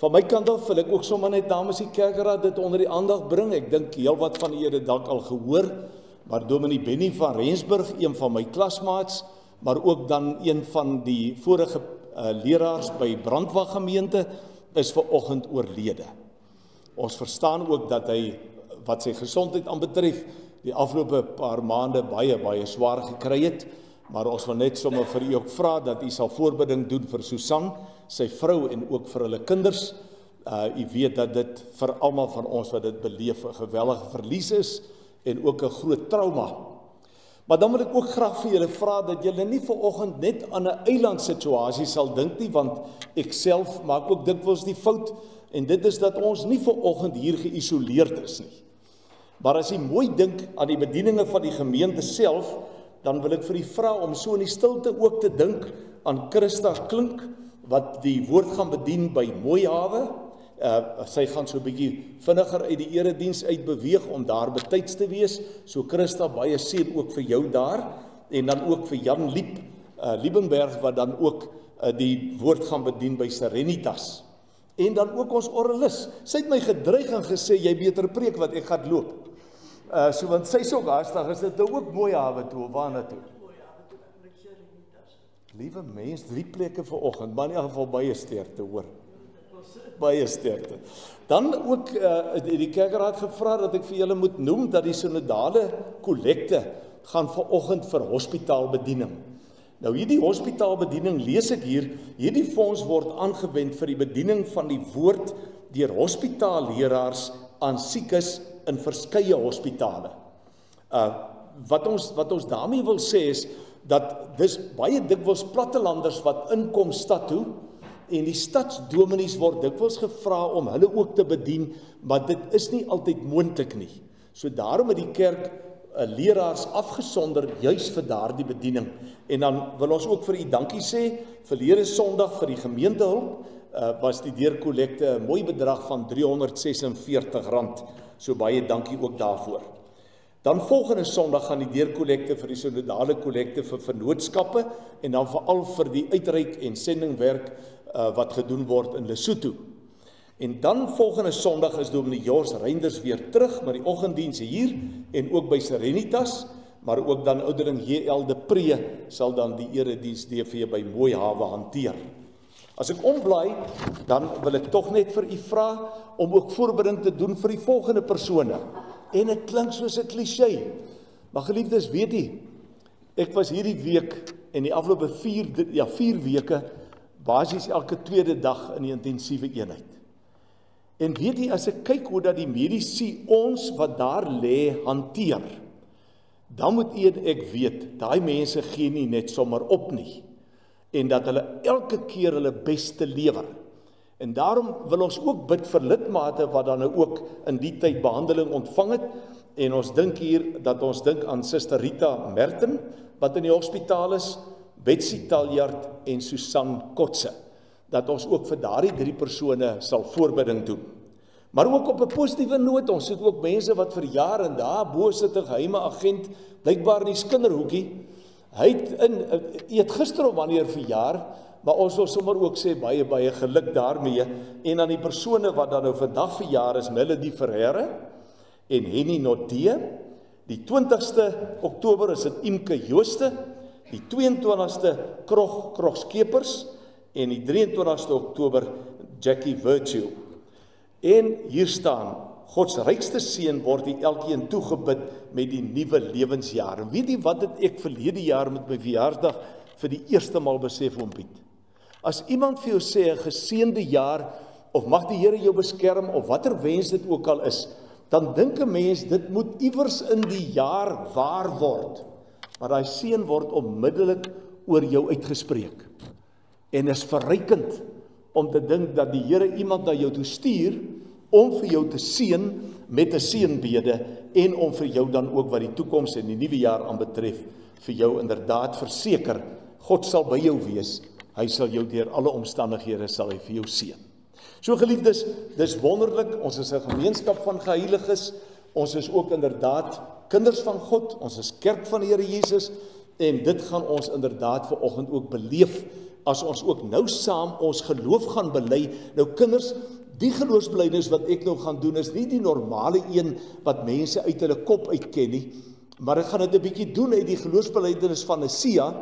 Van my kant af wil ek ook sommer net namens die kerkraad dit onder die aandag bring. Ek dink heel wat van julle het dalk al gehoor, maar Dominee Benny van Rensburg, een van my klasmaats, maar ook dan een van die vorige leraars by Brandwag gemeente, is vanoggend oorlede. Ons verstaan ook dat hy, wat sy gesondheid aanbetref, die afgelope paar maande baie swaar gekry het, maar ons wil net sommer vir u ook vra dat u sal voorbidding doen vir Susan, sy vrou en ook vir hulle kinders. U weet dat dit vir almal van ons wat dit beleef 'n geweldige verlies is en ook 'n groot trauma. Maar dan wil ek ook graag vir julle vra dat julle nie vanoggend net aan 'n eilandsituasie sal dink nie, want ek self maak ook dikwels die fout, en dit is dat ons nie vanoggend hier geïsoleerd is nie. Maar as jy mooi dink aan die bedieninge van die gemeente self, dan wil ek vir u vra om so in die stilte ook te dink aan Christa Klink, wat die woord gaan bedien by Mooihawe. Sy gaan so 'n bietjie vinniger uit die erediens uit beweeg om daar betyds te wees. So Christa, baie seën ook vir jou daar, en dan ook vir Jan Liebenberg wat dan ook die woord gaan bedien by Serenitas. En dan ook ons orrelis. Sy het my gedreig en gesê jy beter preek wat ek gaan loop. So want sy is ook haastig, is dit nou ook Mooihawe toe of waar na toe? Liewe mens, 3 plekke vanoggend, maar in elk geval baie sterkte hoor. Baie sterkte. Dan ook die kerkraad gevra dat ek vir julle moet noem dat die synodale kollekte gaan vanoggend vir hospitaalbediening. Nou hierdie hospitaalbediening lees ek hier, hierdie fonds word aangewend vir die bediening van die woord deur hospitaalleraars aan siekes in verskeie hospitale. Wat ons daarmee wil sê is dat dis baie dikwels plattelanders wat inkom stad toe, en die stadsdominees word dikwels gevra om hulle ook te bedien, maar dit is nie altyd moontlik nie. So daarom het die kerk leraars afgesonder juis vir daardie bediening. En dan wil ons ook vir u dankie sê, verlede Sondag vir die gemeentehulp was die deurkollekte 'n mooi bedrag van R346. So baie dankie ook daarvoor. Dan volgende Sondag gaan die deurkollekte vir die synodale kollekte vir vennootskappe en dan veral vir die uitreik en sendingwerk wat gedoen word in Lesotho. En dan volgende Sondag is Dominee Jos Reinders weer terug met die oggenddienste hier en ook by Serenitas, maar ook dan ouderling JL de Pre sal dan die erediens DV by Mooihawe hanteer. As ek omblaai, dan wil ek tog net vir u vra om ook voorbereiding te doen vir die volgende persone. En dit klink soos 'n kliseë. Maar geliefdes, weet u, ek was hierdie week en die afgelope 4 weke basies elke tweede dag in die intensiewe eenheid. En weet jy, as ek kyk hoe dat die medici ons wat daar lê hanteer, dan moet u en ek weet, daai mense gee nie net sommer op nie, en dat hulle elke keer hulle beste lewer. En daarom wil ons ook bid vir lidmate wat dan nou ook in die tyd behandeling ontvang het, en ons dink hier, dat ons dink aan Suster Rita Merten, wat in die hospitaal is, Betsy Taljard en Susan Kotse, dat ons ook vir daardie 3 persone sal voorbidding doen. Maar ook op 'n positiewe noot, ons het ook mense wat vir jare en daar bo sit 'n geheime agent, blykbaar in die kinderhoekie. Hy het gister op wanneer verjaar, maar ons wil sommer ook sê baie geluk daarmee, en aan die persone wat dan nou vandag verjaar is, Melody Ferreira en Henny Notee. Die 20ste Oktober is dit Imke Jooste, die 22ste Krog Skepers en die 23ste Oktober Jackie Virtue. En hier staan, Gods rykste seën word die elkeen toegebid met die nuwe lewensjaar. En weet jy wat het ek verlede jaar met my verjaarsdag vir die eerste maal besef, oom Piet? As iemand vir jou sê 'n geseënde jaar, of mag die Here jou beskerm, of watter wens dit ook al is, dan dink 'n mens, dit moet iewers in die jaar waar word. Maar daai seën word onmiddellik oor jou uitgespreek. En is verrykend om te dink dat die Here iemand na jou toe stuur, om vir jou te seën met 'n seënbede, en om vir jou dan ook wat die toekoms en die nuwe jaar aanbetref, vir jou inderdaad verseker, God sal by jou wees, hy sal jou deur alle omstandighede sal hy vir jou seën. So geliefdes, dis wonderlik, ons is 'n gemeenskap van geheiliges, ons is ook inderdaad kinders van God, ons is kerk van die Here Jesus, en dit gaan ons inderdaad vanoggend ook beleef, as ons ook nou saam ons geloof gaan bely. Nou kinders, die geloofsbelydenis wat ek nou gaan doen is nie die normale een wat mense uit hulle kop uitken nie, maar ek gaan dit 'n bietjie doen uit die geloofsbelydenis van Nicea,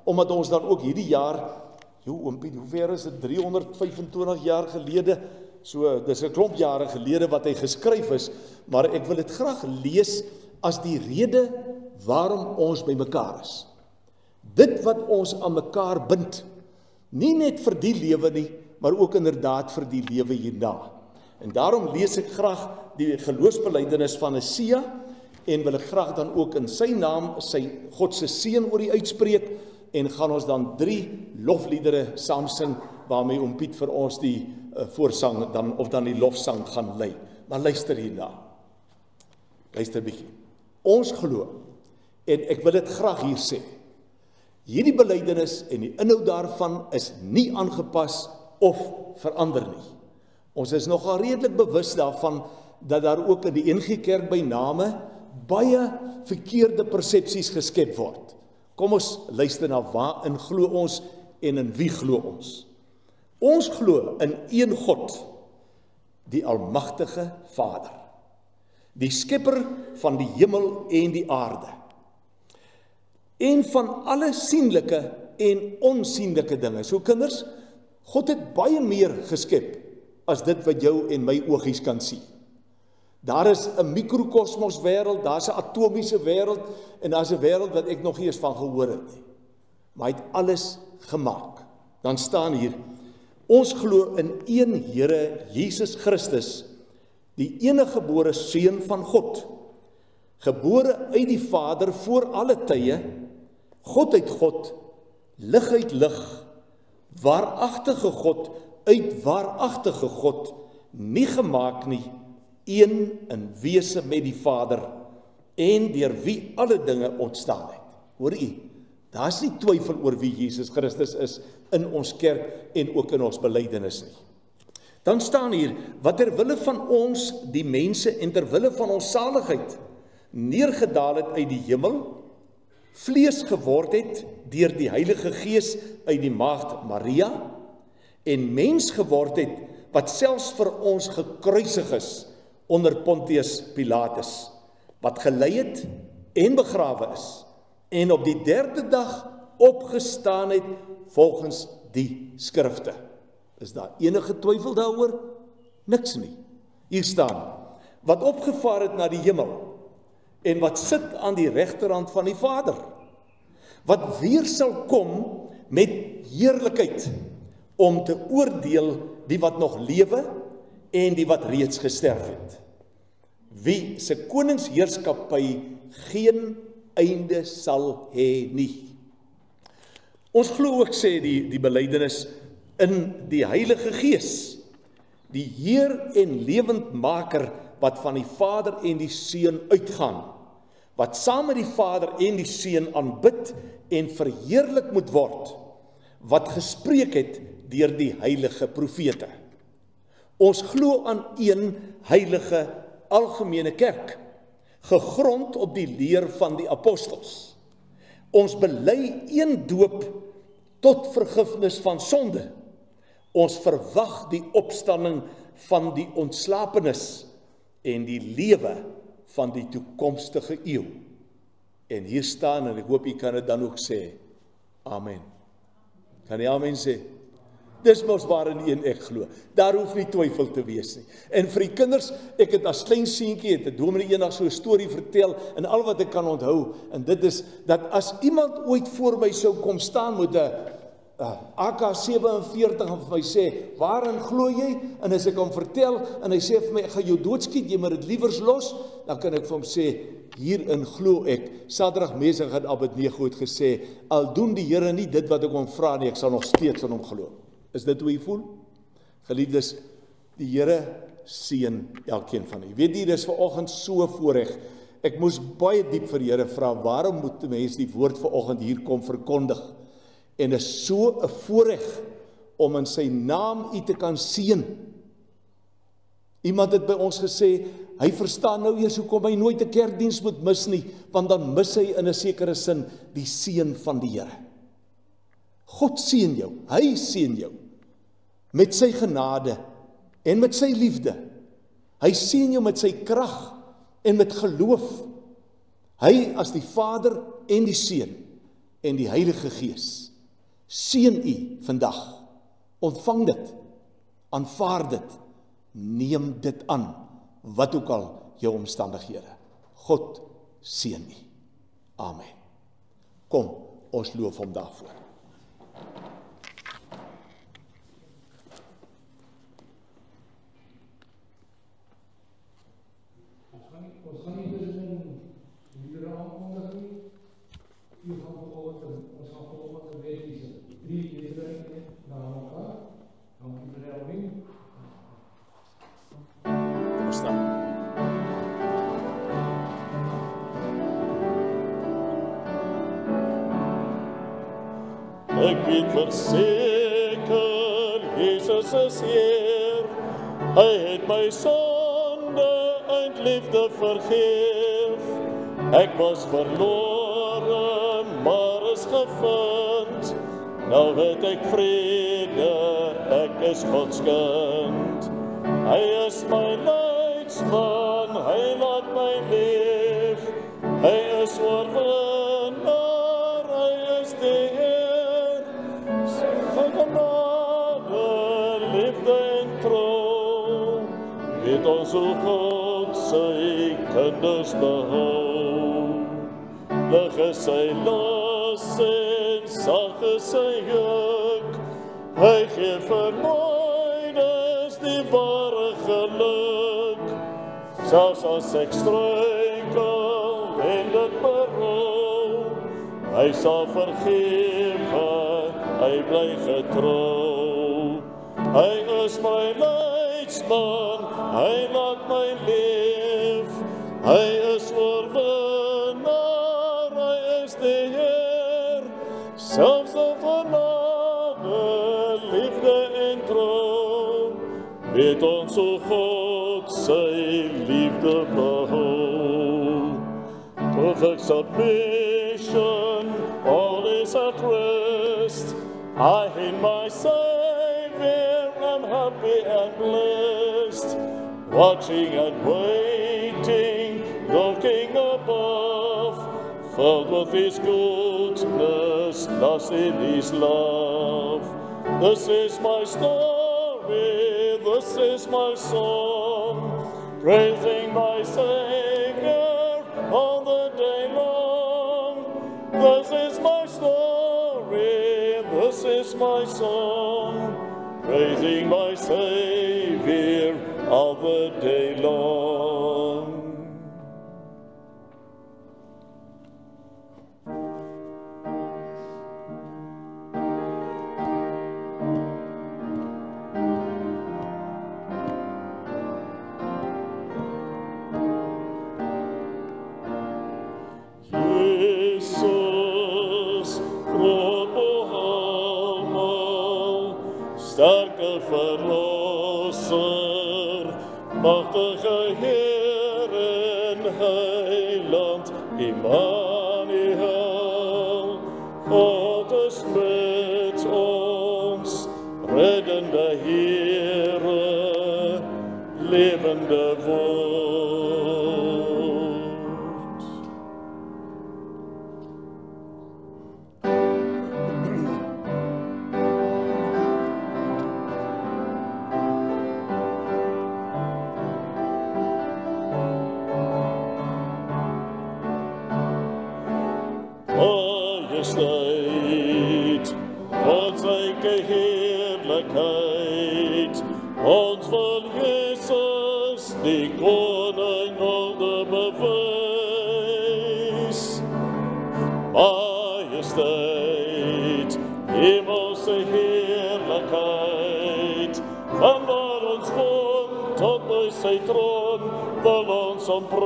omdat ons dan ook hierdie jaar, oompie, hoe ver is dit? 325 jaar gelede, so dis 'n klomp jare gelede wat hy geskryf is, maar ek wil dit graag lees as die rede waarom ons by mekaar is. Dit wat ons aan mekaar bind, nie net vir die lewe nie, maar ook inderdaad vir die lewe hierna. En daarom lees ek graag die geloofsbelydenis van Nicea, en wil ek graag dan ook in sy naam, sy God se seën oor die uitspreek, en gaan ons dan 3 lofliedere saam sing, waarmee oom Piet vir ons die voorsang, of dan die lofsang gaan lei. Maar luister hierna. Luister bietjie. Ons glo, en ek wil dit graag hier sê, hierdie belydenis en die inhoud daarvan is nie aangepas of verander nie. Ons is nogal redelik bewus daarvan, dat daar ook in die NG Kerk by name baie verkeerde persepsies geskep word. Kom ons luister na waarin glo ons en in wie glo ons. Ons glo in een God, die almagtige Vader, die skepper van die hemel en die aarde, en van alle sienlike en onsienlike dinge. So kinders, God het baie meer geskep as dit wat jou en my oogies kan sien. Daar is 'n mikrokosmos wêreld, daar's 'n atomiese wêreld, en daar's 'n wêreld wat ek nog nie eens van gehoor het nie. Maar hy het alles gemaak. Dan staan hier, ons glo in een Here Jesus Christus, die eniggebore Seun van God, gebore uit die Vader voor alle tye, God uit God, lig uit lig, waaragtige God uit waaragtige God, nie gemaak nie, een in wese met die Vader, en deur wie alle dinge ontstaan het. Hoor u, daar is nie twyfel oor wie Jesus Christus is in ons kerk en ook in ons belydenis nie. Dan staan hier, wat ter wille van ons, die mense, en ter wille van ons saligheid, neergedaal het uit die hemel, vlees geword het deur die Heilige Gees uit die maagd Maria, en mens geword het, wat selfs vir ons gekruisig is, onder Pontius Pilatus, wat gelei het en begrawe is, en op die 3de dag opgestaan het volgens die skrifte. Is daar enige twyfel daaroor? Niks nie. Hier staan, wat opgevaar het na die hemel, en wat sit aan die regterhand van die Vader, wat weer sal kom met heerlikheid, om te oordeel die wat nog lewe, en die wat reeds gesterf het. Wie se koningsheerskappy geen einde sal hê nie. Ons glo ook, sê die belydenis, in die Heilige Gees, die Heer en lewendmaker, wat van die Vader en die Seun uitgaan, wat saam met die Vader en die Seun aanbid en verheerlik moet word, wat gespreek het deur die heilige profete. Ons glo aan een heilige algemene kerk, gegrond op die leer van die apostels. Ons bely een doop tot vergifnis van sonde. Ons verwag die opstanding van die ontslapenis en die lewe van die toekomstige eeu. En hier staan, en ek hoop jy kan dit dan ook sê, amen. Kan jy amen sê? Dis mos waarin een ek glo. Daar hoef nie twyfel te wees nie. En vir die kinders, ek het as klein seentjie, het 'n dominee eendag so 'n storie vertel, en al wat ek kan onthou, en dit is, dat as iemand ooit voor my sou kom staan met 'n AK-47 en vir my sê, waarin glo jy? En as ek hom vertel, en hy sê vir my, ek gaan jou doodskiet, jy moet dit liewers los, dan kan ek vir hom sê, hierin glo ek. Sadrag, Mesach en Abednego het gesê, al doen die Here nie dit wat ek hom vra nie, ek sal nog steeds aan hom glo. Is dit hoe jy voel? Geliefdes, die Here seën elkeen van u. Weet jy, dis vanoggend so voorreg. Ek moes baie diep vir die Here vra, waarom moet mense die woord vanoggend hier kom verkondig? En is so 'n voorreg om in sy naam u te kan seën. Iemand het by ons gesê, hy verstaan nou eers hoekom hy nooit 'n kerkdiens moet mis nie, want dan mis hy in 'n sekere sin die seën van die Here. God seën jou, hy seën jou, met sy genade, en met sy liefde. Hy seën jou met sy krag, en met geloof. Hy as die Vader, en die Seun, en die Heilige Gees, seën u vandag. Ontvang dit, aanvaar dit, neem dit aan, wat ook al jou omstandighede. God seën u. Amen. Kom, ons loof hom daarvoor. Ons gaan nie tussen liedere aankondig nie. Ons gaan volgende week is 3 liedere na mekaar. Dankie vir die Alwin. Kom staan. Ek weet verseker, Jesus is Heer, hy het my sonde uit liefde vergeef. Ek was verlore, maar is gevind, nou het ek vrede, ek is Gods kind. Hy is my leidsman, hy laat my leef, hy is oorwinnaar, hy is die Heer. Sy genade, liefde en trouw, weet ons hoe God sy kinders behou. Lig is sy las en sag is sy juk, hy gee vermoeienis die ware geluk. Selfs as ek struikel en dit berou, hy sal vergewe, hy bly getrou. Hy is my leidsman, hy laat my leef, hy is oorwinnaar, hy is die Heer. Selfs die genade, liefde en trouw, weet ons hoe God sy liefde behou. Perfect submission, all is at rest. I in my Savior am happy and blessed, watching and waiting, looking above, filled with His goodness, lost in His love. This is my story, this is my song, praising my Savior all the day long. This is my story, this is my song, praising my Savior all the day long. Jesus, groot behaal, sterke verlosser, machtige Heer en Heiland, Immanuel. God is met ons, reddende Heere, levende woord. Majesteit, God sy heerlikheid, ons wil Jesus, die koning hulde bewys. Majesteit, hemelse heerlikheid, vanwaar ons woon tot by sy troon, wil ons omprys.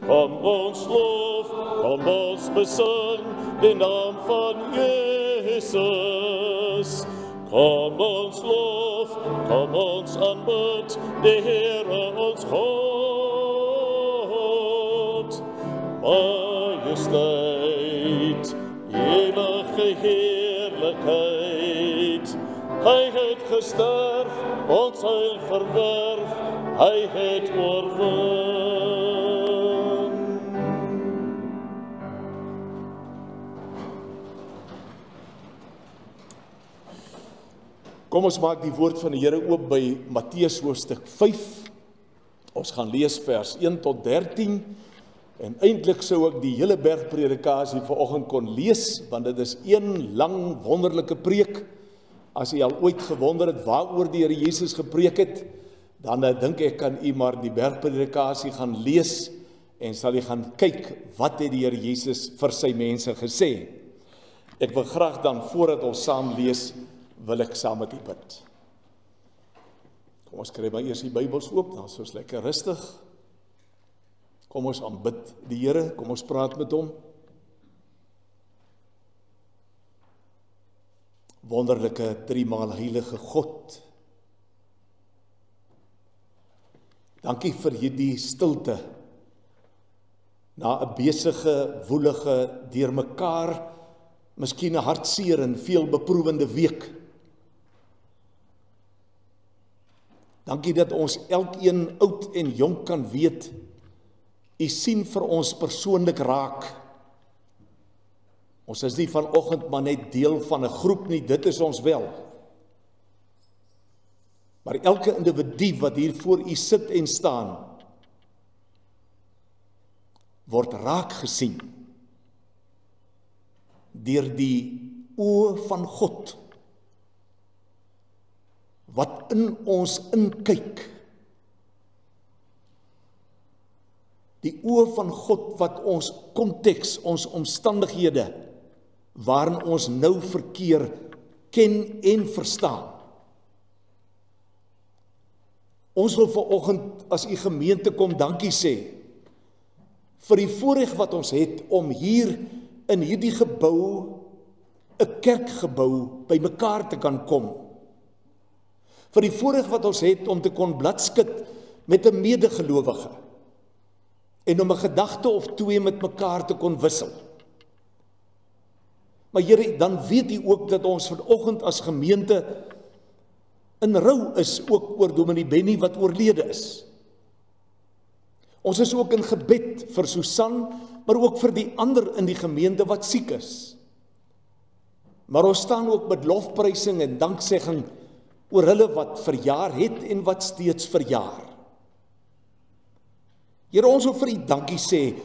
Kom ons lof, kom ons besing die naam van Jesus. Kom ons lof, kom ons aanbid die Heere ons God. Majesteit, eeuwige heerlikheid. Hy het gesterf, ons heil verwerf, hy het oorwin. Kom ons maak die woord van die Here oop by Matteus hoofstuk 5. Ons gaan lees vers 1 tot 13. En eintlik sou ek die hele bergpredikasie vanoggend kon lees, want dit is een lang wonderlike preek. As jy al ooit gewonder het waaroor die Here Jesus gepreek het, dan dink ek kan u maar die bergpredikasie gaan lees en sal jy gaan kyk wat het die Here Jesus vir sy mense gesê. Ek wil graag dan voordat ons saam lees, wil ek saam met u bid. Kom ons kry maar eers die Bybels oop, dan is ons lekker rustig. Kom ons aanbid die Here, kom ons praat met hom. Wonderlike driemaal heilige God. Dankie vir hierdie stilte. Na 'n besige, woelige, deurmekaar, miskien 'n hartseer en veel beproewende week. Dankie dat ons elkeen oud en jonk kan weet, u sien vir ons persoonlik raak. Ons is nie vanoggend maar net deel van 'n groep nie, dit is ons wel. Maar elke individu wat hier voor u sit en staan, word raak gesien deur die oë van God, wat in ons inkyk. Die oë van God wat ons konteks, ons omstandighede, waarin ons nou verkeer, ken en verstaan. Ons wil vanoggend as u gemeente kom dankie sê, vir die voorreg wat ons het om hier in hierdie gebou, 'n kerkgebou, by mekaar te kan kom. Vir die voorreg wat ons het om te kon bladskit met 'n medegelowige en om 'n gedagte of twee met mekaar te kon wissel. Maar Here, dan weet u ook dat ons vanoggend as gemeente in rou is, ook oor Dominee Benny wat oorlede is. Ons is ook in gebed vir Susan, maar ook vir die ander in die gemeente wat siek is. Maar ons staan ook met lofprysing en danksegging oor hulle wat verjaar het en wat steeds verjaar. Here, ons wil vir u dankie sê,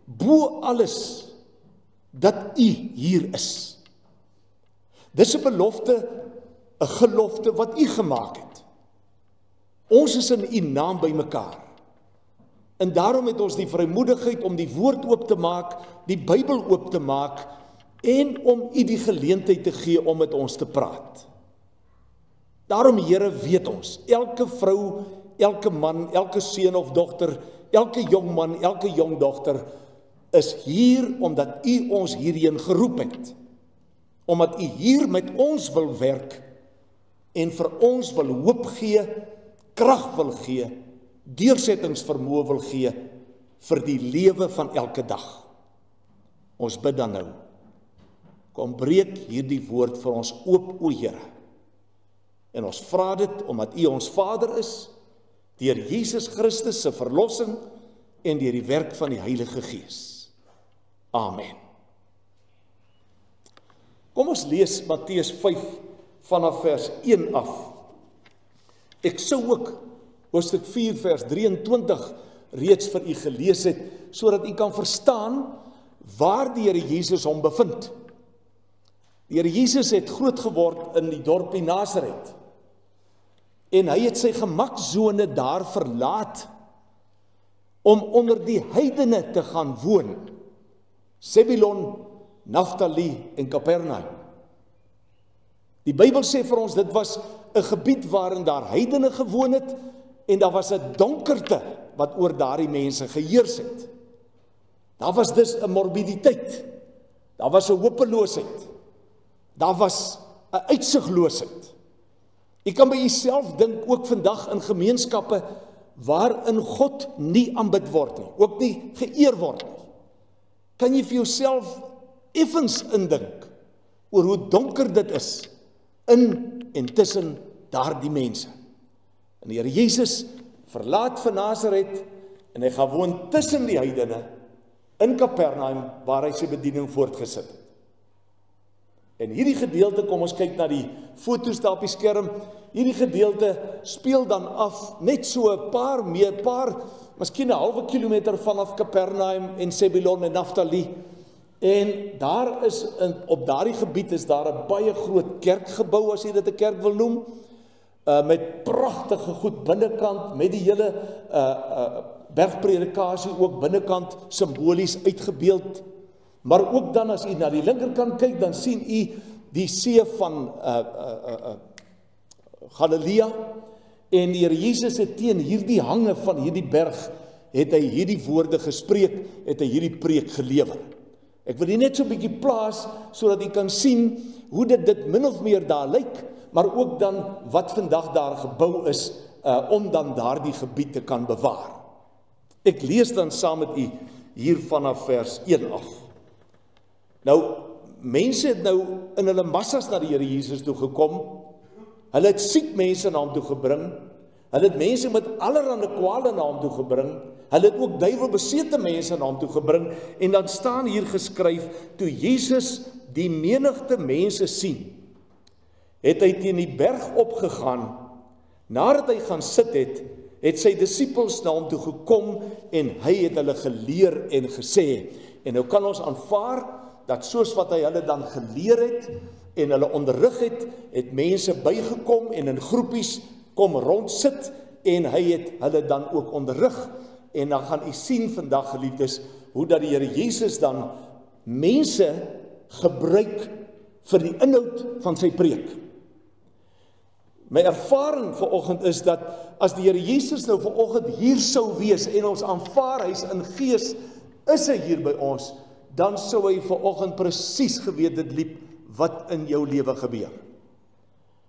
bo alles, dat u hier is. Dis 'n belofte, 'n gelofte wat u gemaak het. Ons is in u naam by mekaar. En daarom het ons die vrymoedigheid om die woord oop te maak, die Bybel oop te maak, en om u die geleentheid te gee om met ons te praat. Daarom, Here, weet ons, elke vrou, elke man, elke seun of dogter, elke jong man, elke jong dogter, is hier omdat u ons hierheen geroep het. Omdat u hier met ons wil werk, en vir ons wil hoop gee, krag wil gee, deursettingsvermoë wil gee, vir die lewe van elke dag. Ons bid dan nou, kom breek hierdie woord vir ons oop, o Here. En ons vra dit omdat u ons Vader is, deur Jesus Christus se verlossing en deur die werk van die Heilige Gees. Amen. Kom ons lees Matteus 5 vanaf vers 1 af. Ek sou ook hoofstuk 4 vers 23 reeds vir u gelees het, sodat u kan verstaan waar die Here Jesus hom bevind. Die Here Jesus het groot geword in die dorpie Nasaret. En hy het sy gemaksone daar verlaat om onder die heidene te gaan woon. Zebulon, Naftali en Kapernaum. Die Bybel sê vir ons, dit was 'n gebied waarin daar heidene gewoon het, en daar was 'n donkerte wat oor daardie mense geheers het. Daar was dus 'n morbiditeit, daar was 'n hopeloosheid, daar was 'n uitsigloosheid. Jy kan by jouself dink, ook vandag in gemeenskappe waarin God nie aanbid word nie, ook nie geëer word nie. Kan jy vir jouself effens indink oor hoe donker dit is in en tussen daardie mense. En die Here Jesus verlaat van Nasaret en hy gaan woon tussen die heidene in Kapernaum waar hy sy bediening voortgesit het. En hierdie gedeelte, kom ons kyk na die foto's daar op die skerm, hierdie gedeelte speel dan af net so 'n paar, miskien 'n halwe kilometer vanaf Kapernaum en Zebulon en Naftali. En daar is, op daardie gebied is daar 'n baie groot kerkgebou, as jy dit 'n kerk wil noem, met pragtige goed binnekant, met die hele bergpredikasie ook binnekant simbolies uitgebeeld. Maar ook dan as u na die linkerkant kyk, dan sien u die see van Galilea, en die Here Jesus het teen hierdie hange van hierdie berg, het hy hierdie woorde gespreek, het hy hierdie preek gelewer. Ek wil hier net so 'n bietjie plaas, sodat u kan sien hoe dit min of meer daar lyk, maar ook dan wat vandag daar gebou is, om dan daardie gebied te kan bewaar. Ek lees dan saam met u hier vanaf vers 1 af. Nou, mense het nou in hulle massas na die Here Jesus toe gekom, hulle het siek mense na hom toe gebring, hulle het mense met allerlei kwale na hom toe gebring, hulle het ook duiwelbesete mense na hom toe gebring, en dan staan hier geskryf, toe Jesus die menigte mense sien, het hy teen die berg opgegaan, nadat hy gaan sit het sy disippels na hom toe gekom, en hy het hulle geleer en gesê, en nou kan ons aanvaar, dat soos wat hy hulle dan geleer het, en hulle onderrig het mense bygekom, en in groepies kom rond sit, en hy het hulle dan ook onderrig, en dan gaan u sien vandag, geliefdes, hoe dat die Here Jesus dan mense gebruik vir die inhoud van sy preek. My ervaring vanoggend is dat as die Here Jesus nou vanoggend hier sou wees en ons aanvaar hy's in gees, is hy hier by ons, dan sou hy vanoggend presies geweet dit liep wat in jou lewe gebeur.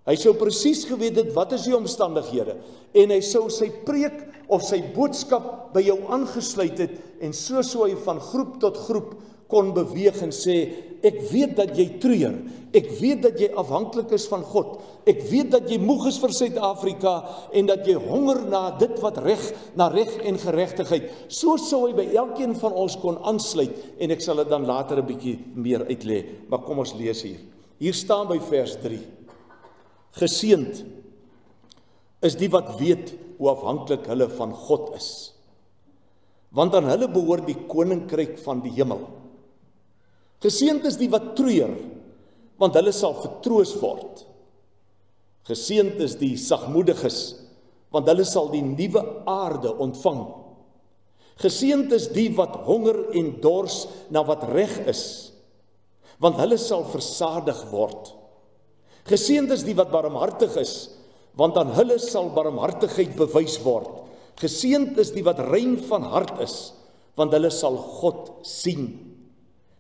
Hy sou presies geweet dit wat is die omstandighede, en hy sou sy preek of sy boodskap by jou aangesluit het, en so sou hy van groep tot groep kon beweeg en sê, ek weet dat jy treur, ek weet dat jy afhanklik is van God, ek weet dat jy moeg is vir Suid-Afrika, en dat jy honger na dit wat na reg en geregtigheid, so sou hy by elkeen van ons kon aansluit, en ek sal dit dan later 'n bietjie meer uitlê, maar kom ons lees hier. Hier staan by vers 3, geseënd is die wat weet hoe afhanklik hulle van God is, want aan hulle behoort die koninkryk van die hemel. Geseënd is die wat treur, want hulle sal vertroos word. Geseënd is die sagmoediges, want hulle sal die nuwe aarde ontvang. Geseënd is die wat honger en dors na wat reg is, want hulle sal versadig word. Geseënd is die wat barmhartig is, want aan hulle sal barmhartigheid bewys word. Geseënd is die wat rein van hart is, want hulle sal God sien.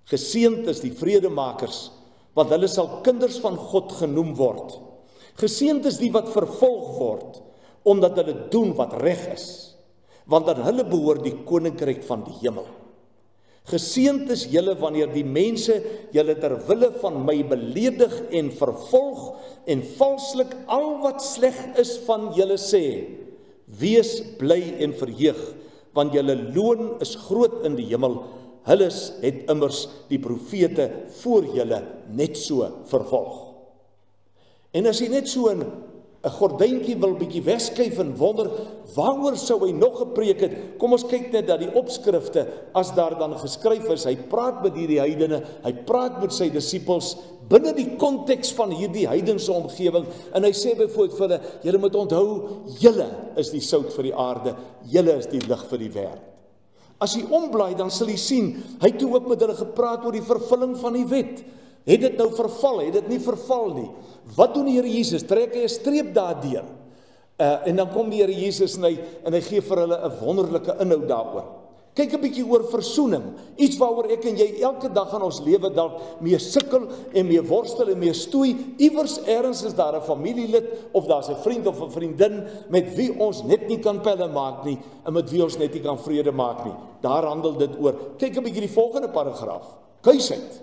Geseënd is die vredemakers, want hulle sal kinders van God genoem word. Geseënd is die wat vervolg word, omdat hulle doen wat reg is, want aan hulle behoort die koninkryk van die hemel. Geseënd is julle wanneer die mense julle ter wille van my beledig en vervolg en valslik al wat sleg is van julle sê. Wees bly en verheug, want julle loon is groot in die hemel. Hulle het immers die profete voor julle net so vervolg. En as jy net so 'n gordyntjie wil bietjie wegskuif en wonder, waaroor sou hy nog gepreek het? Kom ons kyk net dat die opskrifte, as daar dan geskryf is, hy praat met hierdie heidene, hy praat met sy disippels, binne die konteks van hierdie heidense omgewing, en hy sê byvoorbeeld vir hulle, julle moet onthou, julle is die sout vir die aarde, julle is die lig vir die wêreld. As jy omblaai, dan sal jy sien, hy het toe ook met hulle gepraat oor die vervulling van die wet. Het dit nou verval, het dit nie verval nie. Wat doen die Here Jesus? Trek hy 'n streep daardeur. En dan kom die Here Jesus en hy gee vir hulle 'n wonderlike inhoud daaroor. Kyk 'n bietjie oor versoening, iets waaroor ek en jy elke dag in ons lewe dalk mee sukkel en mee worstel en mee stoei. Iewers ergens is daar 'n familielid of daar's 'n vriend of 'n vriendin met wie ons net nie kan pelle maak nie en met wie ons net nie kan vrede maak nie. Daar handel dit oor. Kyk 'n bietjie die volgende paragraaf. Kuisheid.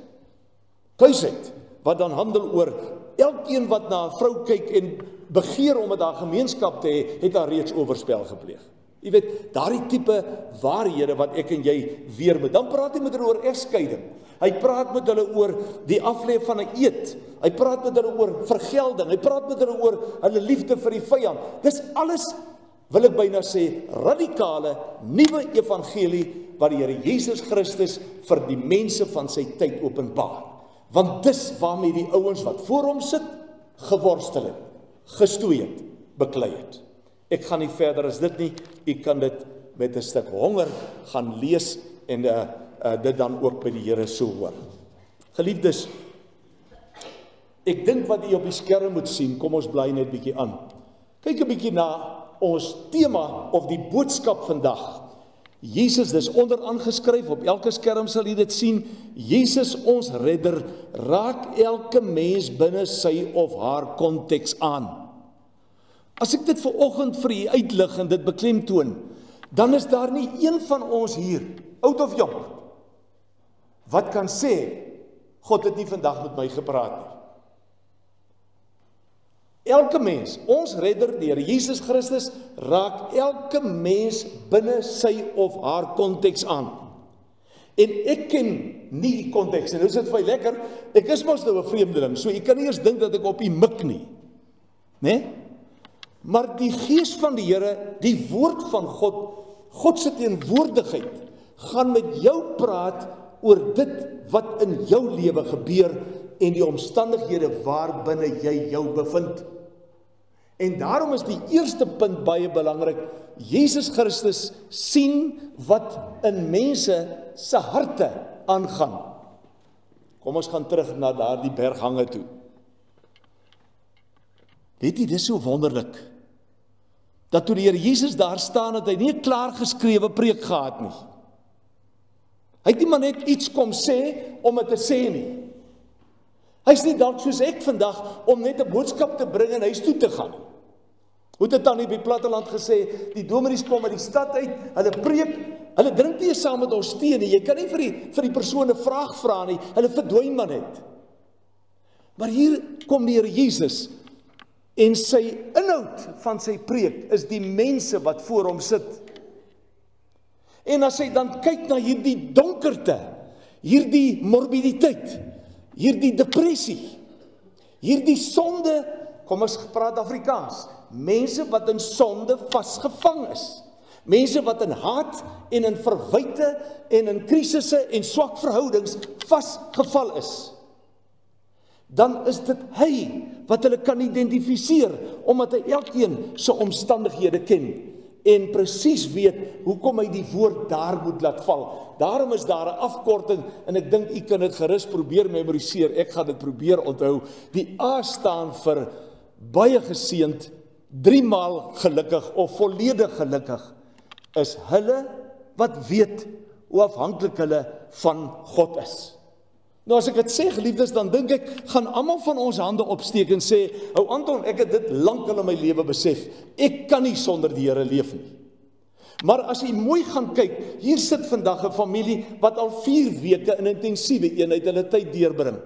Kuisheid, wat dan handel oor elkeen wat na 'n vrou kyk en begeer om met haar gemeenskap te hê, het haar reeds oorspel gepleeg. Jy weet, daardie tipe waarhede wat ek en jy weer met. Dan praat hy met hulle oor egskeiding. Hy praat met hulle oor die aflê van 'n eed. Hy praat met hulle oor vergelding. Hy praat met hulle oor hulle liefde vir die vyand. Dis alles, wil ek byna sê, radikale, nuwe evangelie wat die Here Jesus Christus vir die mense van sy tyd openbaar. Want dis waarmee die ouens wat voor hom sit, geworstel het, gestoei het, beklei het. Ek gaan nie verder as dit nie, u kan dit met 'n stuk honger gaan lees en dit dan ook by die Here so hoor. Geliefdes, ek dink wat u op die skerm moet sien, kom ons bly net bietjie aan. Kyk 'n bietjie na ons tema of die boodskap vandag. Jesus, dis onderaan geskryf, op elke skerm sal u dit sien. Jesus ons redder raak elke mens binne sy of haar konteks aan. As ek dit vanoggend vir u uitlig en dit beklemtoon, dan is daar nie een van ons hier, oud of jong, wat kan sê, God het nie vandag met my gepraat nie. Elke mens, ons redder, die Here Jesus Christus, raak elke mens binne sy of haar konteks aan. En ek ken nie die konteks, en nou is dit vir my lekker, ek is mos nou 'n vreemdeling, so jy kan nie eers dink dat ek op u mik nie. Né? Maar die Gees van die Here, die woord van God se teenwoordigheid, gaan met jou praat oor dit wat in jou lewe gebeur en die omstandighede waarbinne jy jou bevind. En daarom is die eerste punt baie belangrik. Jesus Christus sien wat in mense se harte aangaan. Kom ons gaan terug na daardie berghange toe. Weet jy, dis so wonderlik, dat toe die Here Jesus daar staan, het hy nie 'n klaargeskrewe preek gehad nie. Hy het nie maar net iets kom sê, om het te sê nie. Hy is nie dalk soos ek vandag, om net 'n boodskap te bring en huis toe te gaan. Hoe het dit dan nie by platteland gesê, die dominees kom uit die stad uit, hulle preek, hulle drink nie saam met ons tee nie, jy kan nie vir die persoon 'n vraag vra nie, hulle verdwyn maar net. Maar hier kom die Here Jesus, en sy inhoud van sy preek is die mense wat voor hom sit. En as hy dan kyk na hierdie donkerte, hierdie morbiditeit, hierdie depressie, hierdie sonde, kom ons praat Afrikaans, mense wat in sonde vasgevang is, mense wat in haat en in verwyte en in krisisse en swak verhoudings vasgeval is, dan is dit hy wat hulle kan identifiseer, omdat hy elkeen se omstandighede ken, en presies weet, hoekom hy die woord daar moet laat val. Daarom is daar 'n afkorting, en ek dink u kan dit gerus probeer memoriseer, ek gaan dit probeer onthou. Die A staan vir baie geseënd, 3 maal gelukkig, of volledig gelukkig, is hulle wat weet hoe afhanklik hulle van God is. Nou as ek dit sê, geliefdes, dan dink ek, gaan almal van ons hande opsteek en sê, ou Anton, ek het dit lankal in my lewe besef, ek kan nie sonder die Here leef nie. Maar as jy mooi gaan kyk, hier sit vandag 'n familie wat al 4 weke in intensiewe eenheid hulle tyd deurbring.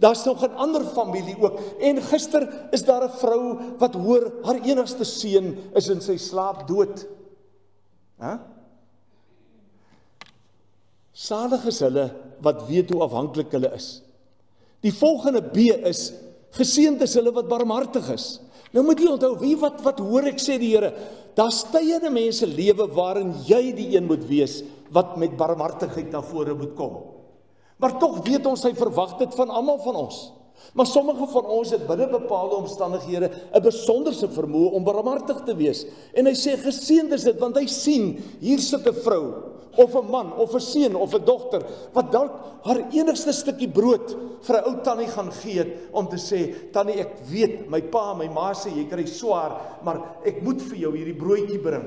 Daar's nog 'n ander familie ook, en gister is daar 'n vrou wat hoor, haar enigste seun is in sy slaap dood. Salig is hulle wat weet hoe afhanklik hulle is. Die volgende B is, geseënd is hulle wat barmhartig is. Nou moet jy onthou, wie wat hoor ek sê die Here, daar's tye in mense lewe waarin jy die een moet wees wat met barmhartigheid na vore moet kom. Maar tog weet ons, hy verwag dit van almal van ons. Maar sommige van ons het binne bepaalde omstandighede 'n besonderse vermoë om barmhartig te wees. En hy sê, geseënd is dit, want hy sien, hier sit 'n vrou, of 'n man, of 'n seun, of 'n dogter, wat dalk haar enigste stukkie brood vir 'n ou tannie gaan gee het, om te sê, tannie, ek weet, my pa en my ma sê, jy kry swaar, maar ek moet vir jou hierdie broodjie bring.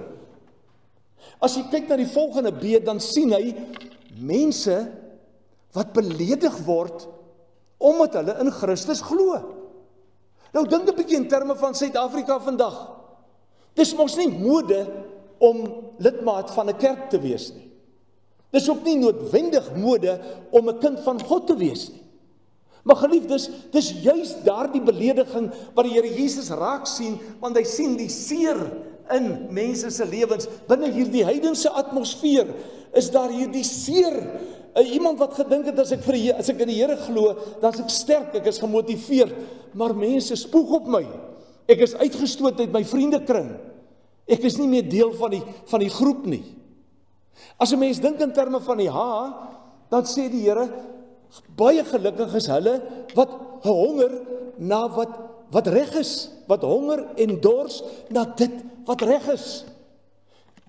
As jy kyk na die volgende B, dan sien hy mense wat beledig word, omdat hulle in Christus glo. Nou dink 'n bietjie in terme van Suid-Afrika vandag. Dis mos nie mode om lidmaat van 'n kerk te wees nie. Dis ook nie noodwendig mode om 'n kind van God te wees nie. Maar geliefdes, dis juist daardie belediging wat die Here Jesus raak sien, want hy sien die seer in mense se lewens. Binne hierdie heidense atmosfeer is daar hierdie seer. Iemand wat gedink het as ek in die Here glo, dan is ek sterk, ek is gemotiveerd, maar mense spoeg op my. Ek is uitgestoot uit my vriendekring. Ek is nie meer deel van die groep nie. As 'n mens dink in terme van die dan sê die Here, baie gelukkig is hulle wat honger na wat reg is, wat honger en dors na dit wat reg is.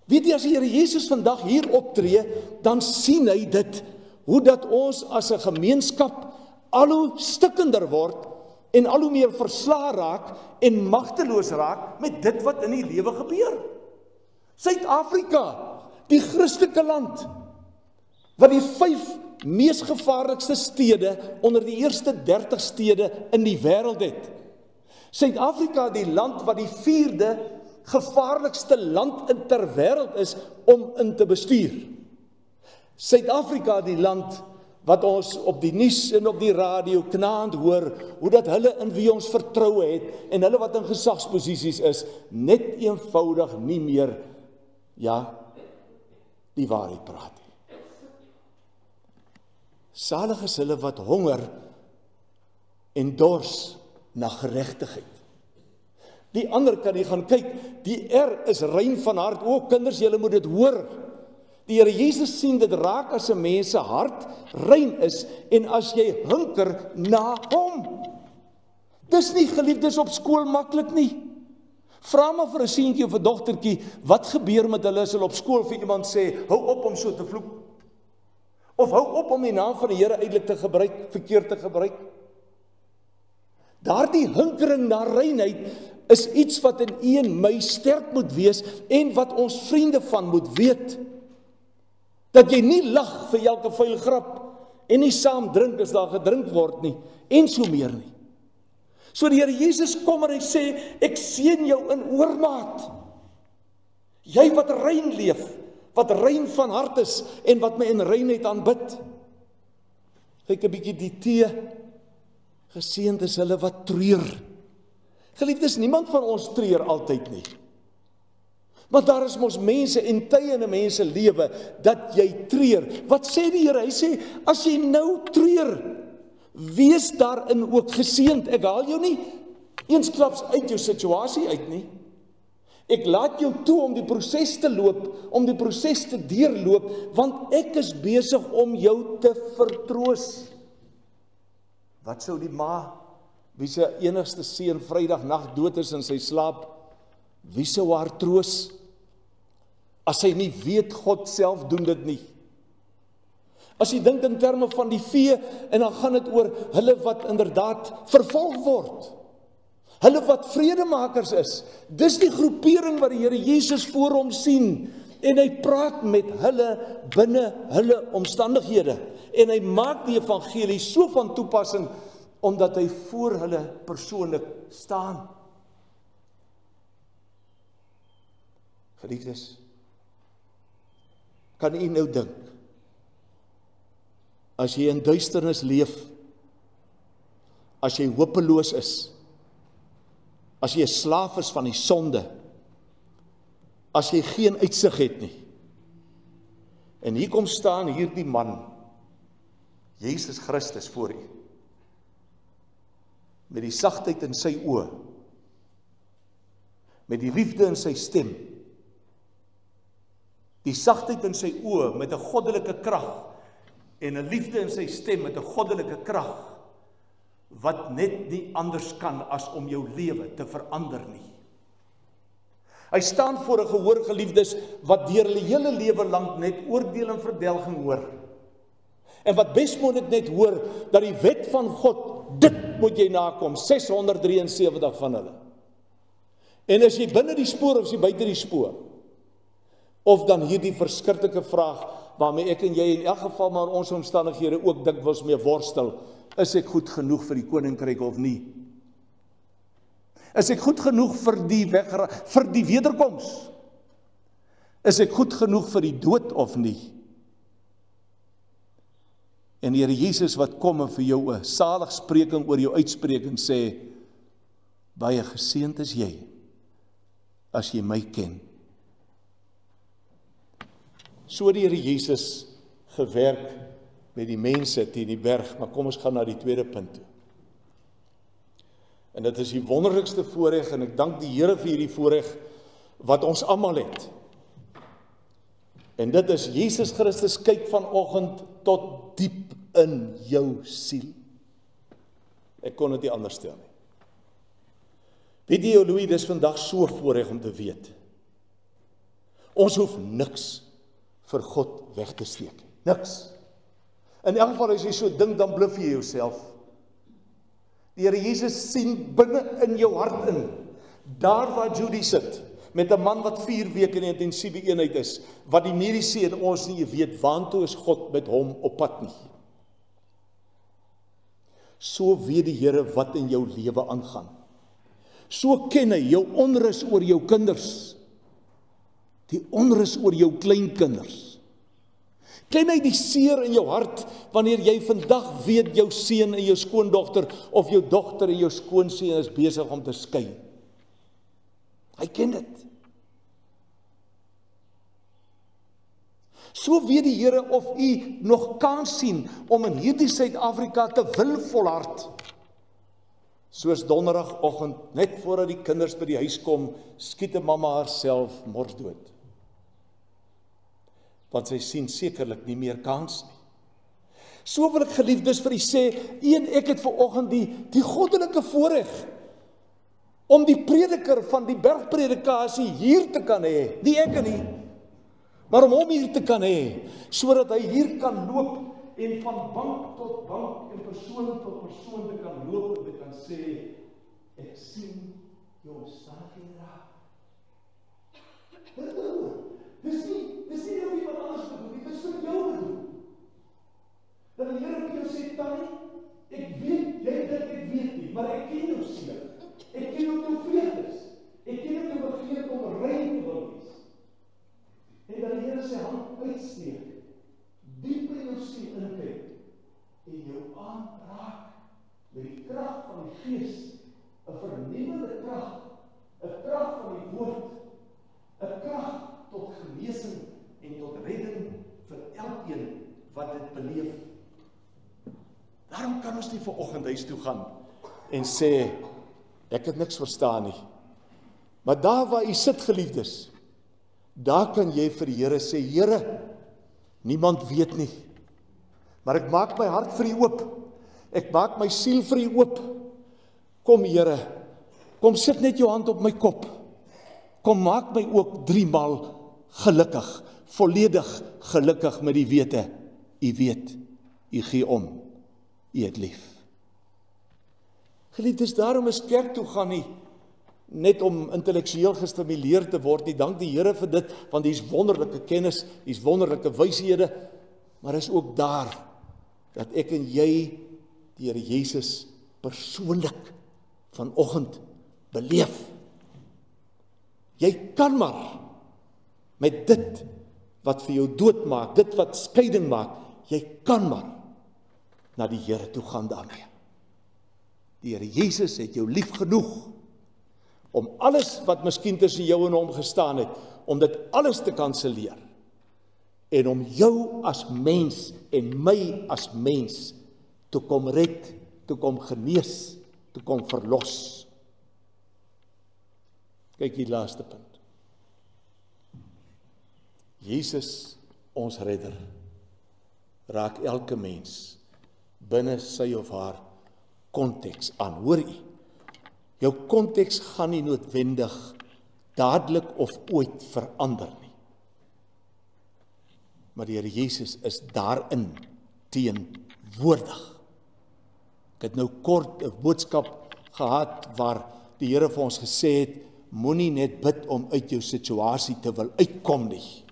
Weet jy, as die Here Jesus vandag hier optree, dan sien hy dit, hoe dat ons as 'n gemeenskap al hoe stikkender word en al hoe meer verslae raak en magteloos raak met dit wat in die lewe gebeur. Suid-Afrika, die Christelike land, wat die 5 mees gevaarlikste stede onder die eerste 30 stede in die wêreld het. Suid-Afrika, die land wat die 4de gevaarlikste land ter wêreld is om in te bestuur. Suid-Afrika, die land wat ons op die nuus en op die radio knaand hoor, hoe dat hulle in wie ons vertroue het, en hulle wat in gesagsposisies is, net eenvoudig nie meer, die waarheid praat nie. Salig is hulle wat honger en dors na geregtigheid. Die ander kan jy gaan kyk, die is rein van hart. O kinders, julle moet dit hoor. Die Here Jesus sien dit raak as 'n mens se hart rein is en as jy hunker na hom. Dis nie, geliefdes, op skool maklik nie. Vra maar vir 'n seentjie of 'n dogtertjie, wat gebeur met hulle as hulle op skool vir iemand sê, hou op om so te vloek. Of hou op om die naam van die Here eintlik te gebruik, verkeerd te gebruik. Daardie hinkering na reinheid is iets wat in u en my sterk moet wees en wat ons vriende van moet weet. Dat jy nie lag vir elke vuil grap en nie saam drink as daar gedrink word nie en so meer nie. So die Here Jesus kom en hy sê, ek seën jou in oormaat. Jy wat rein leef, wat rein van hart is en wat my in reinheid aanbid. Kyk 'n bietjie die tee. Geseënd is hulle wat treur. Geliefdes, niemand van ons treur altyd nie. Maar daar is mos mense en tye in 'n mens se lewe dat jy treur. Wat sê die Here? Hy sê, as jy nou treur, wees daarin ook geseënd. Ek haal jou nie eensklaps uit jou situasie uit nie. Ek laat jou toe om die proses te loop, om die proses te deurloop, want ek is besig om jou te vertroos. Wat sou die ma, wie se enigste seun Vrydag nag dood is in sy slaap, wie sou haar troos? As sy nie weet, God self doen dit nie. As jy dink in terme van die vee, en dan gaan dit oor hulle wat inderdaad vervolg word. Hulle wat vredemakers is. Dis die groepering wat die Here Jesus voor hom sien. En hy praat met hulle binne hulle omstandighede. En hy maak die evangelie so van toepassing, omdat hy voor hulle persoonlik staan. Geliefdes, kan u nou dink, as jy in duisternis leef, as jy hopeloos is, as jy 'n slaaf is van die sonde, as jy geen uitsig het nie, en hier kom staan hierdie man, Jesus Christus voor u, met die sagtheid in sy oë, met die liefde in sy stem, die sagtheid in sy oë met 'n goddelike krag, en 'n liefde in sy stem met 'n goddelike krag, wat net nie anders kan as om jou lewe te verander nie. Hy staan voor 'n gehoor, geliefdes, wat deur hulle hele lewe lank net oordeel en verdelging hoor. En wat besmoontlik net hoor, dat die wet van God, dit moet jy nakom, 673 van hulle. En as jy binne die spoor of as jy buite die spoor, of dan hierdie verskriklike vraag, waarmee ek en jy in elk geval maar in ons omstandighede ook dikwels mee worstel, is ek goed genoeg vir die koninkryk of nie? Is ek goed genoeg vir die wederkoms? Is ek goed genoeg vir die dood of nie? En die Here Jesus wat kom en vir jou 'n saligspreking oor jou uitspreek en sê, baie geseënd is jy, as jy my ken. So het die Here Jesus gewerk met die mense teen die berg, maar kom ons gaan na die tweede punt toe. En dit is die wonderlikste voorreg, en ek dank die Here vir hierdie voorreg, wat ons almal het. En dit is, Jesus Christus kyk vanoggend tot diep in jou siel. Ek kon dit nie anders stel nie. Weet jy, Louis, dis vandag so voorreg om te weet. Ons hoef niks vir God weg te steek. Niks. In elk geval as jy so dink, dan bluf jy jouself. Die Here Jesus sien binne in jou hart in. Daar waar Judy sit, met 'n man wat 4 weke in 'n intensiewe eenheid is, wat die mediese en ons nie weet, waantoe is God met hom op pad nie. So weet die Here wat in jou lewe aangaan. So ken hy jou onrus oor jou kinders, die onrus oor jou kleinkinders. Ken hy die seer in jou hart, wanneer jy vandag weet jou seun en jou skoondogter, of jou dogter en jou skoonseun is besig om te skei. Hy ken dit. So weet die Here of u nog kans sien om in hierdie Suid-Afrika te wil volhard. Soos donderdagoggend, net voordat die kinders by die huis kom, skiet 'n mamma haarself morsdood. Want sy sien sekerlik nie meer kans nie. So wil ek geliefdes vir u sê, ek het vanoggend die goddelike voorreg om die prediker van die bergpredikasie hier te kan hê, nie ek nie, maar om hom hier te kan hê, sodat hy hier kan loop en van bank tot bank en persoon tot persoon te kan loop en te kan sê, ek sien jou omstandighede raak. Dis nie of iemand anders bedoel nie, dis vir jou bedoel. Dat die Here vir jou sê, Tannie, ek weet, jy dink ek weet nie, maar ek ken jou seer. Ek ken ook jou vreugdes. Ek ken ook jou begeerte om rein te wil wees. En dat die Here sy hand uitsteek, diep in jou siel inkyk, en jou aanraak met die krag van die Gees, 'n vernuwende krag, 'n krag van die woord, 'n krag tot genesing en tot redding vir elkeen wat dit beleef. Daarom kan ons nie vanoggend huis toe gaan en sê, ek het niks verstaan nie. Maar daar waar u sit, geliefdes, daar kan jy vir die Here sê, Here, niemand weet nie, maar ek maak my hart vir u oop, ek maak my siel vir u oop. Kom Here, kom sit net jou hand op my kop, kom maak my ook 3 maal gelukkig, volledig gelukkig met die wete, u weet, u gee om, u het lief. Geliefdes, daarom is kerk toe gaan nie net om intellektueel gestimuleerd te word nie, dank die Here vir dit, want die is wonderlike kennis, die is wonderlike wyshede, maar is ook daar, dat ek en jy, die Here Jesus, persoonlik vanoggend beleef. Jy kan maar met dit wat vir jou dood maak, dit wat skeiding maak, jy kan maar na die Here toe gaan daarmee. Die Here Jesus het jou lief genoeg om alles wat miskien tussen jou en hom gestaan het, om dit alles te kanselleer en om jou as mens en my as mens te kom red, te kom genees, te kom verlos. Kyk die laaste punt. Jesus, ons redder, raak elke mens binne sy of haar konteks aan. Hoor u? Jou konteks gaan nie noodwendig dadelik of ooit verander nie. Maar die Here Jesus is daarin teenwoordig. Ek het nou kort 'n boodskap gehad waar die Here vir ons gesê het, moenie net bid om uit jou situasie te wil uitkom nie,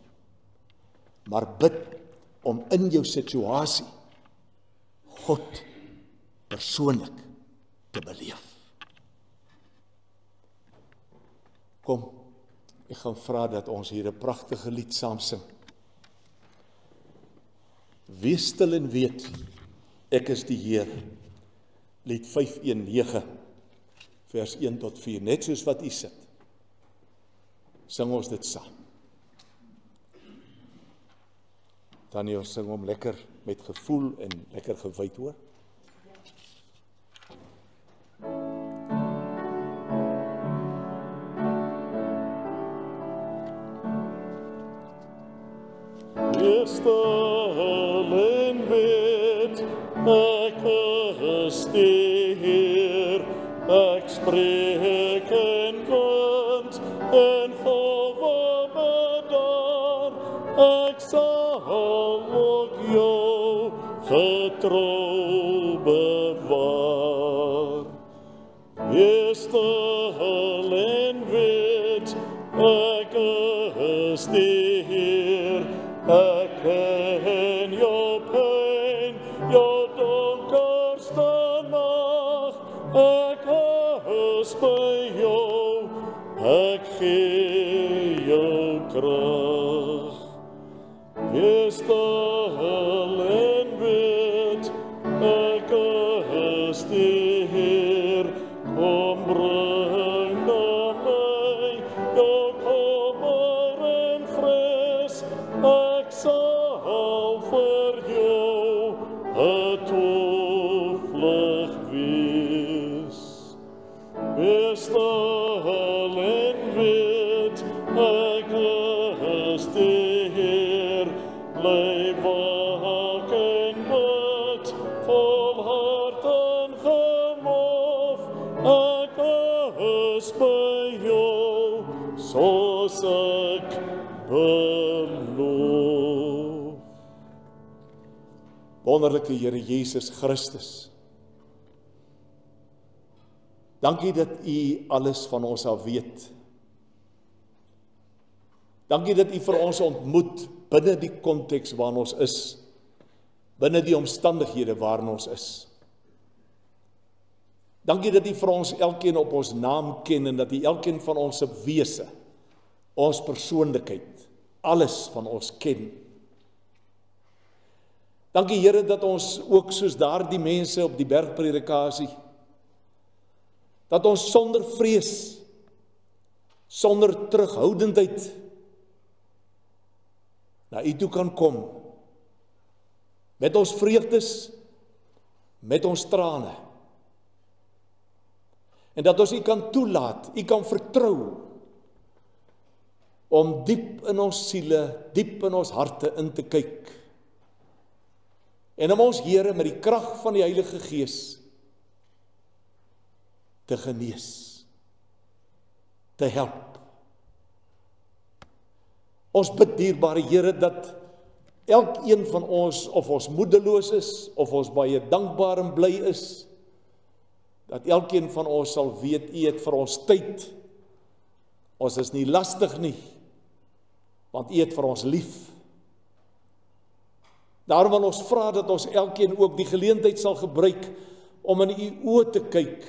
maar bid om in jou situasie God persoonlik te beleef. Kom, ek gaan vra dat ons hier 'n pragtige lied saam sing. Wees stil en weet, Ek is die Heer. Lied 519, vers 1 tot 4, net soos wat u sit. Sing ons dit saam. Tannie, ons sing hom lekker met gevoel en lekker gewyd, hoor. Stil en wit, ek is die Heer, ek spreek in wind en golwe bedar, ek sal ook jou getrou bewaar. Wees stil en wit, ek is die Heer, ek ken jou pyn, jou donkerste nag, ek is by jou, ek gee jou krag. Wees stil en wit, ek is die Heer, kom bring na my, jou kommer en fris, ek sal vir jou 'n toevlug wees. Wees stil en wit, ek is die Heer, bly waak en bid, vol hart en geloof, ek is by jou, soos ek beloof. Wonderlike Here Jesus Christus, dankie dat u alles van ons al weet. Dankie dat u vir ons ontmoet binne die konteks waarin ons is, binne die omstandighede waarin ons is. Dankie dat u vir ons elkeen op ons naam ken en dat u elkeen van ons se wese, ons persoonlikheid, alles van ons ken. Dankie Here dat ons ook soos daardie mense op die bergpredikasie, dat ons sonder vrees, sonder terughoudendheid na u toe kan kom, met ons vreugdes, met ons trane, en dat ons u kan toelaat, u kan vertrou, om diep in ons siele, diep in ons harte in te kyk, en om ons Here met die krag van die Heilige Gees te genees, te help. Ons bid, dierbare Here, dat elkeen van ons, of ons moedeloos is, of ons baie dankbaar en bly is, dat elkeen van ons sal weet, u het vir ons tyd. Ons is nie lastig nie, want u het vir ons lief. Daarom wil ons vra dat ons elkeen ook die geleentheid sal gebruik om in u oë te kyk,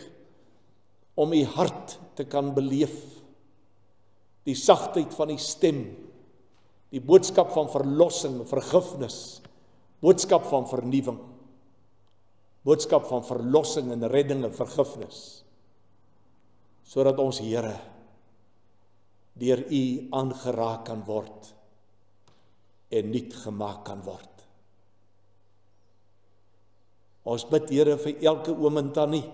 om u hart te kan beleef, die sagtheid van die stem, die boodskap van verlossing, vergifnis, boodskap van vernuwing, boodskap van verlossing en redding en vergifnis, sodat ons Here deur u aangeraak kan word en nuut gemaak kan word. Ons bid, Here, vir elke oom en tannie,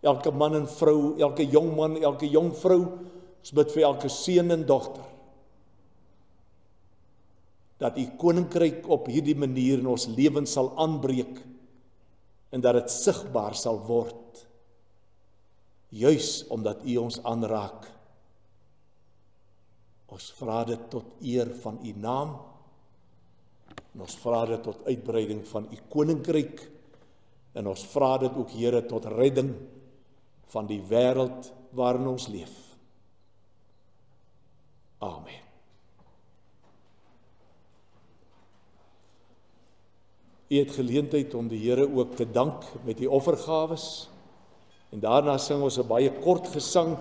elke man en vrou, elke jong man, elke jong vrou, ons bid vir elke seun en dogter, dat u koninkryk op hierdie manier in ons lewens sal aanbreek, en dat dit sigbaar sal word, juis omdat u ons aanraak. Ons vra dit tot eer van u naam, en ons vra dit tot uitbreiding van u koninkryk, en ons vra dit ook, Here, tot redding van die wêreld waarin ons leef. Amen. U het geleentheid om die Here ook te dank met die offergawes, en daarna sing ons 'n baie kort gesang,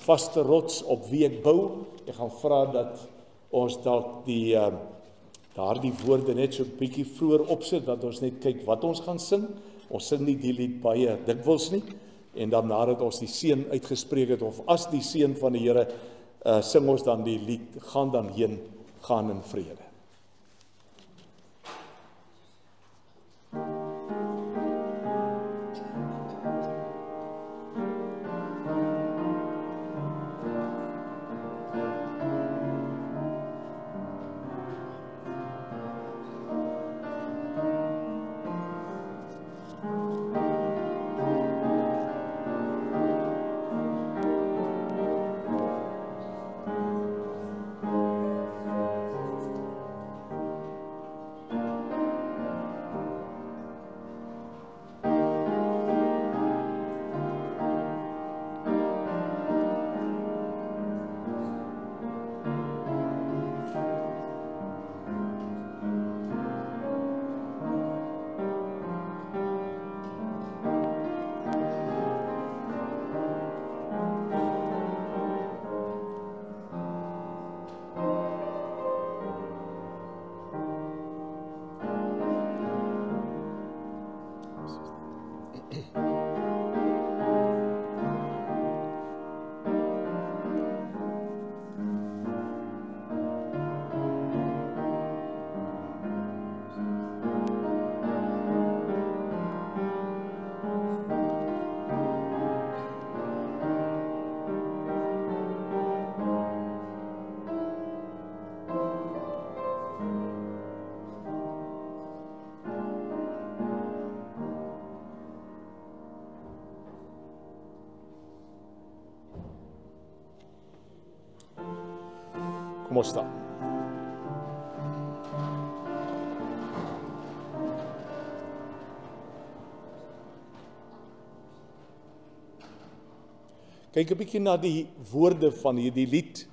Vaste rots op wie ek bou. Ek gaan vra dat ons dalk daardie woorde net so 'n bietjie vroeër opsit, dat ons net kyk wat ons gaan sing, Ons sing nie die lied baie dikwels nie, en dan nadat ons die seën uitgespreek het, of as die seën van die Here, sing ons dan die lied, gaan dan heen, gaan in vrede. Kom ons staan. Kyk 'n bietjie na die woorde van hierdie lied.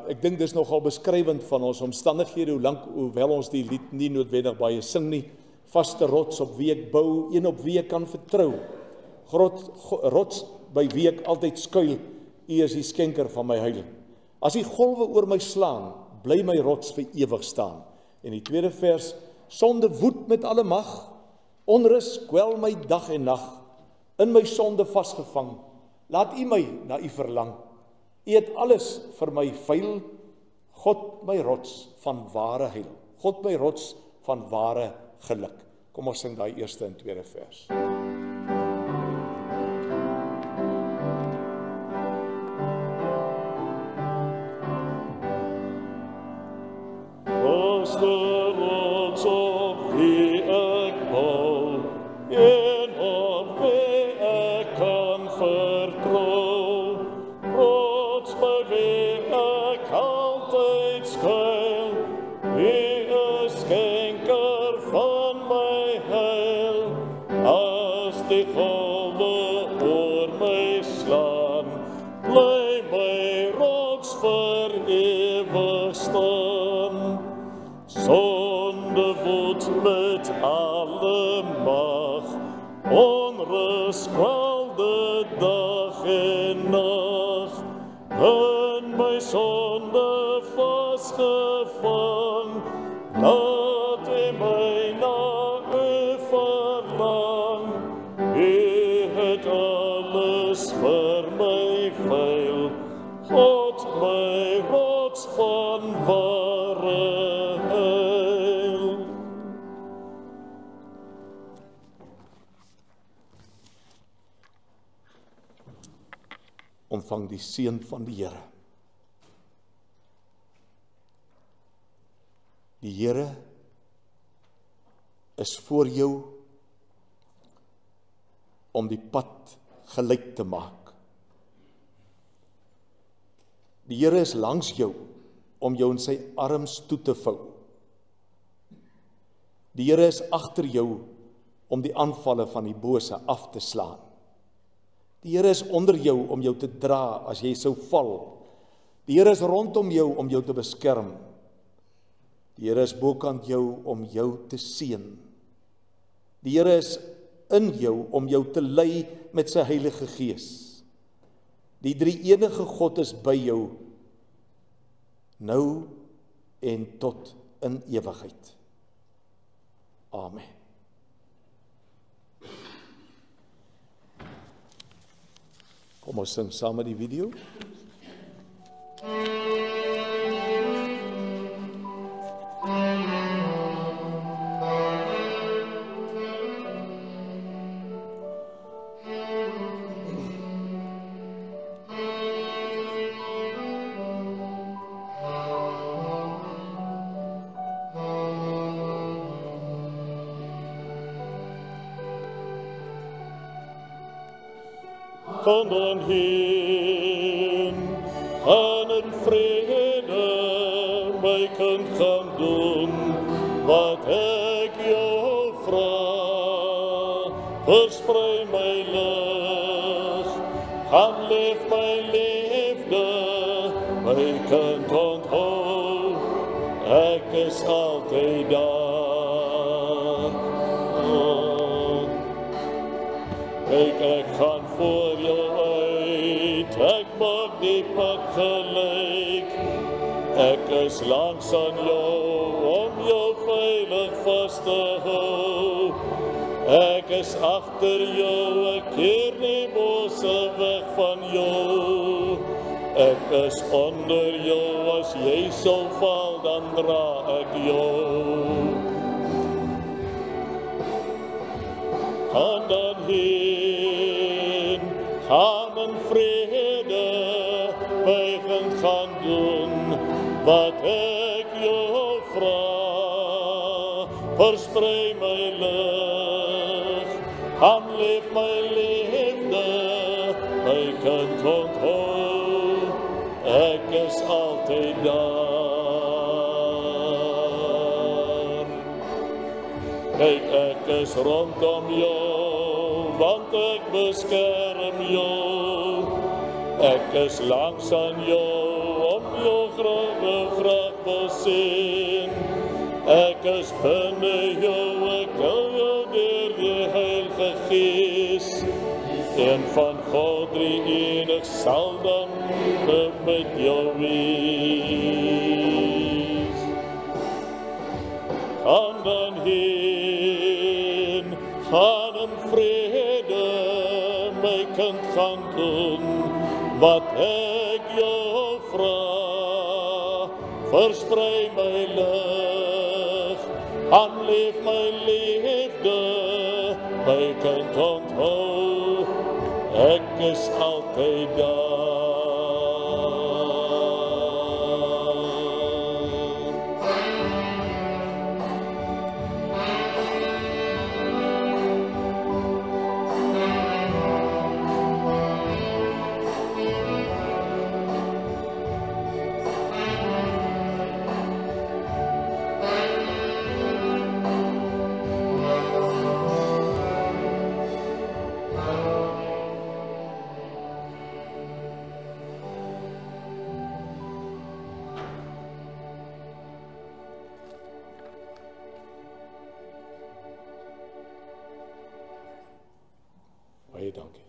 Ek dink dis nogal beskrywend van ons omstandighede, hoewel ons die lied nie noodwendig baie sing nie. Vaste rots op wie ek bou, een op wie ek kan vertrou. Rots by wie ek altyd skuil, U is die skenker van my heil. As die golwe oor my slaan, bly my rots vir ewig staan. En die tweede vers, sonde woed met alle mag, onrus kwel my dag en nag, in my sonde vasgevang, laat U my na U verlang. U het alles vir my veil, God my rots van ware heil, God my rots van ware geluk. Kom ons sing daai eerste en tweede vers. Ontvang die seën van die Here. Die Here is voor jou om die pad gelyk te maak. Die Here is langs jou om jou in sy arms toe te vou. Die Here is agter jou om die aanvalle van die bose af te slaan. Die Here is onder jou om jou te dra as jy sou val. Die Here is rondom jou om jou te beskerm. Die Here is bokant jou om jou te seën. Die Here is in jou om jou te lei met sy Heilige Gees. Die drie-enige God is by jou, nou en tot in ewigheid. Amen. Kom ons sing saam met die video. Kom dan heen, gaan in vrede, my kind gaan doen, wat ek jou vra. Versprei my lig, gaan leef my liefde, my kind onthou, ek is altyd daar. Kyk, ek gaan voor jou uit, ek maak die pad gelyk. Ek is langs aan jou, om jou veilig vast te hou. Ek is agter jou, ek keer die bose weg van jou. Ek is onder jou, as jy sal val, dan dra ek jou. Gaan dan heen, gaan in vrede, my kind gaan doen, wat ek jou vra. Versprei my lig, gaan leef my liefde, my kind onthou, ek is altyd daar. Kyk, ek is rondom jou, want ek beskerm jou. Ek is langs aan jou, om jou graag wil sien. Ek is binne jou, ek hou jou deur die Heilige Gees. En van God drie-enig sal dan met jou wees. Gaan dan heen, gaan in vrede, my kind gaan doen, wat ek jou vra. Versprei my lig, gaan leef my liefde, my kind onthou, ek is altyd daar. Baie dankie.